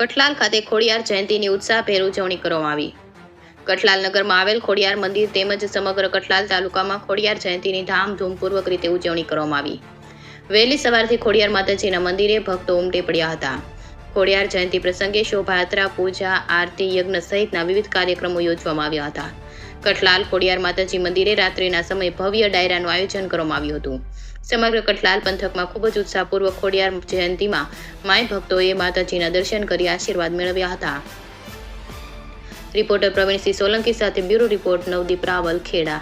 કઠલાલ ખાતે ખોડિયાર જયંતીની ઉત્સાહભેર ઉજવણી કરવામાં આવી. કઠલાલ નગરમાં આવેલ ખોડિયાર મંદિર તેમજ સમગ્ર કઠલાલ તાલુકામાં ખોડિયાર જયંતીની ધામધૂમપૂર્વક રીતે ઉજવણી કરવામાં આવી. વહેલી સવારથી ખોડિયાર માતાજીના મંદિરે ભક્તો ઉમટી પડ્યા હતા. ખોડિયાર જયંતી પ્રસંગે શોભાયાત્રા, પૂજા, આરતી, યજ્ઞ સહિતના વિવિધ કાર્યક્રમો યોજવામાં આવ્યા હતા. કઠલાલ ખોડિયાર માતાજી મંદિરે રાત્રિના સમયે ભવ્ય ડાયરાનું આયોજન કરવામાં આવ્યું હતું. સમગ્ર કઠલાલ પંથકમાં ખૂબ જ ઉત્સાહપૂર્વક ખોડિયાર જયંતીમાં માય ભક્તોએ માતાજીના દર્શન કરી આશીર્વાદ મેળવ્યા હતા. રિપોર્ટર પ્રવીણસિંહ સોલંકી સાથે બ્યુરો રિપોર્ટ, નવદીપ રાવલ, ખેડા.